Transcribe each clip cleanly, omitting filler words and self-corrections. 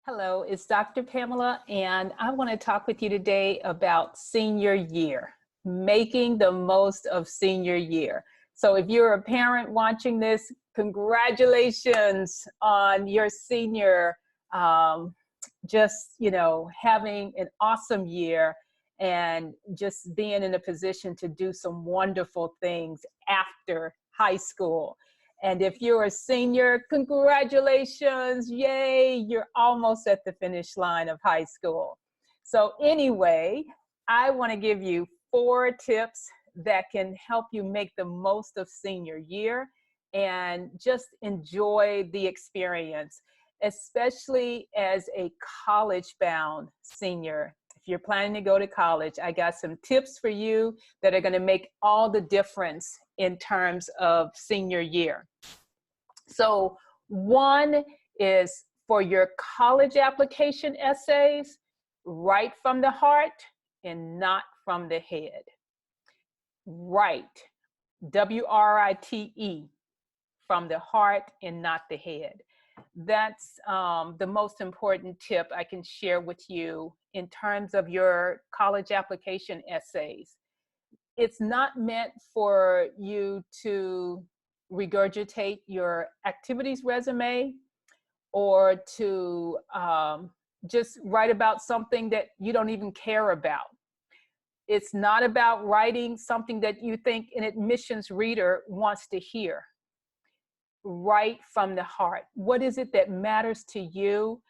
Hello, it's Dr. Pamela, and I want to talk with you today about senior year, making the most of senior year. So if you're a parent watching this, congratulations on your senior, having an awesome year and just being in a position to do some wonderful things after high school. And if you're a senior, congratulations, yay, you're almost at the finish line of high school. So anyway, I want to give you 4 tips that can help you make the most of senior year and just enjoy the experience, especially as a college-bound senior. If you're planning to go to college, I got some tips for you that are going to make all the difference in terms of senior year. So one is for your college application essays, write from the heart and not from the head. Write, W-R-I-T-E, from the heart and not the head. That's the most important tip I can share with you in terms of your college application essays. It's not meant for you to regurgitate your activities resume or to just write about something that you don't even care about. It's not about writing something that you think an admissions reader wants to hear. Write from the heart. What is it that matters to you?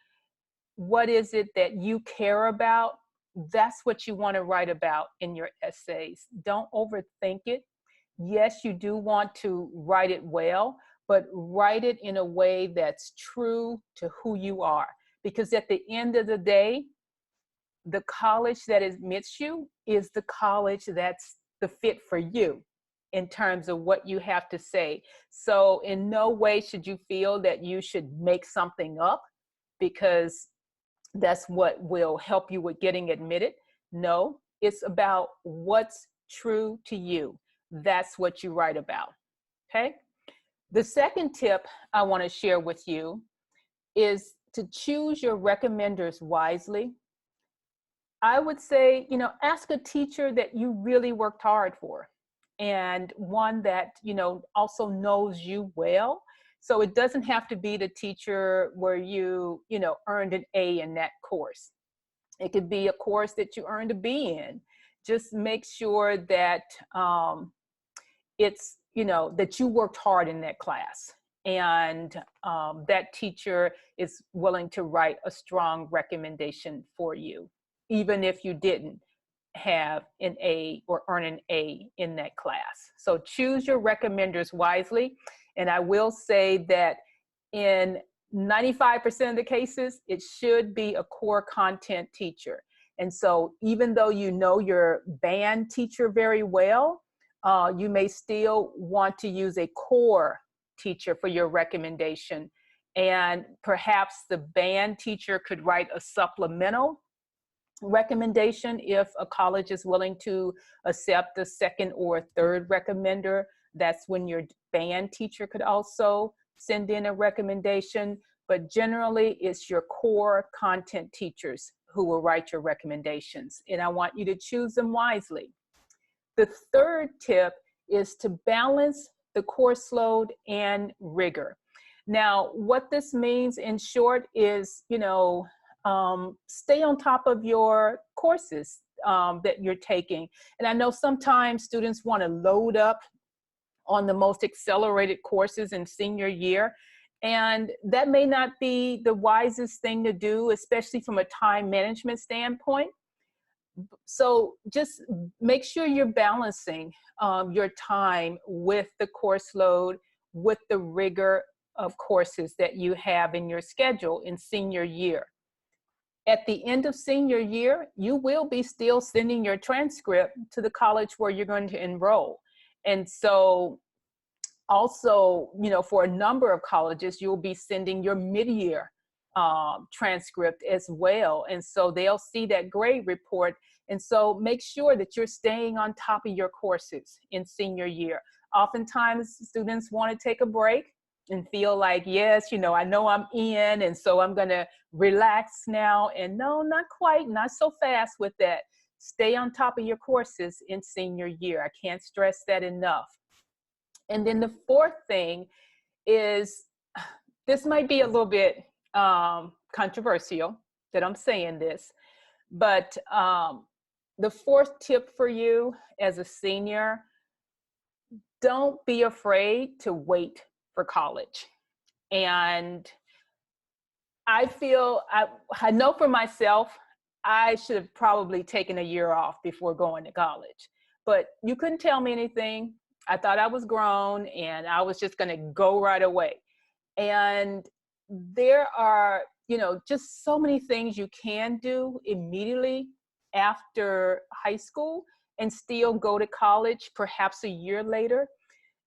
What is it that you care about? That's what you want to write about in your essays. Don't overthink it. Yes, you do want to write it well, but write it in a way that's true to who you are. Because at the end of the day, the college that admits you is the college that's the fit for you in terms of what you have to say. So in no way should you feel that you should make something up because that's what will help you with getting admitted. No, it's about what's true to you. That's what you write about, okay? The second tip I want to share with you is to choose your recommenders wisely. I would say, ask a teacher that you really worked hard for and one that, also knows you well. So it doesn't have to be the teacher where you earned an A in that course. It could be a course that you earned a B in. Just make sure that it's, that you worked hard in that class and that teacher is willing to write a strong recommendation for you, even if you didn't have an A or earn an A in that class. So choose your recommenders wisely. And I will say that in 95% of the cases, it should be a core content teacher. And so even though you know your band teacher very well, you may still want to use a core teacher for your recommendation. And perhaps the band teacher could write a supplemental recommendation if a college is willing to accept a second or third recommender. That's when your band teacher could also send in a recommendation, but generally it's your core content teachers who will write your recommendations, and I want you to choose them wisely. The third tip is to balance the course load and rigor. Now, what this means in short is, stay on top of your courses that you're taking. And I know sometimes students want to load up on the most accelerated courses in senior year, and that may not be the wisest thing to do, especially from a time management standpoint. So just make sure you're balancing your time with the course load, with the rigor of courses that you have in your schedule in senior year. At the end of senior year, you will be still sending your transcript to the college where you're going to enroll. And so also, for a number of colleges, you'll be sending your mid-year transcript as well. And so they'll see that grade report. And so make sure that you're staying on top of your courses in senior year. Oftentimes, students want to take a break and feel like, yes, I know I'm in, and so I'm going to relax now. And no, not quite, not so fast with that. Stay on top of your courses in senior year. I can't stress that enough. And then the fourth thing is, this might be a little bit controversial that I'm saying this, but the fourth tip for you as a senior, don't be afraid to wait for college. And I know for myself, I should have probably taken a year off before going to college, but you couldn't tell me anything. I thought I was grown and I was just going to go right away. And there are, just so many things you can do immediately after high school and still go to college, perhaps a year later.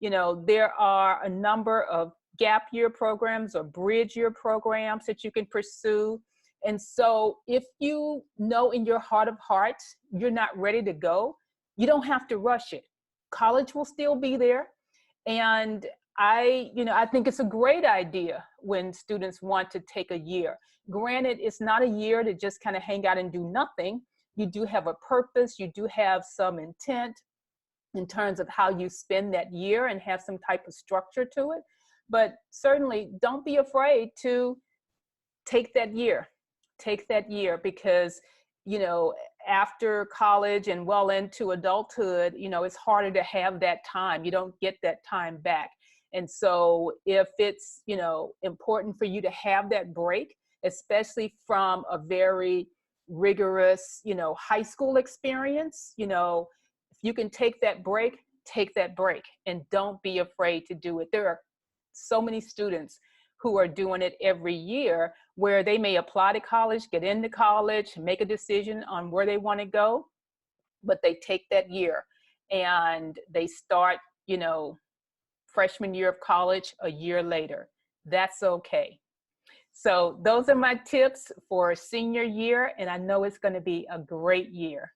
There are a number of gap year programs or bridge year programs that you can pursue. And so if you know in your heart of hearts, you're not ready to go, you don't have to rush it. College will still be there. And I think it's a great idea when students want to take a year. Granted, it's not a year to just kind of hang out and do nothing. You do have a purpose. You do have some intent in terms of how you spend that year and have some type of structure to it. But certainly don't be afraid to take that year. Take that year because, after college and well into adulthood, it's harder to have that time. You don't get that time back. And so if it's, important for you to have that break, especially from a very rigorous, high school experience, if you can take that break and don't be afraid to do it. There are so many students who are doing it every year where they may apply to college, get into college, make a decision on where they want to go, but they take that year and they start, freshman year of college a year later. That's okay. So those are my tips for senior year, and I know it's going to be a great year.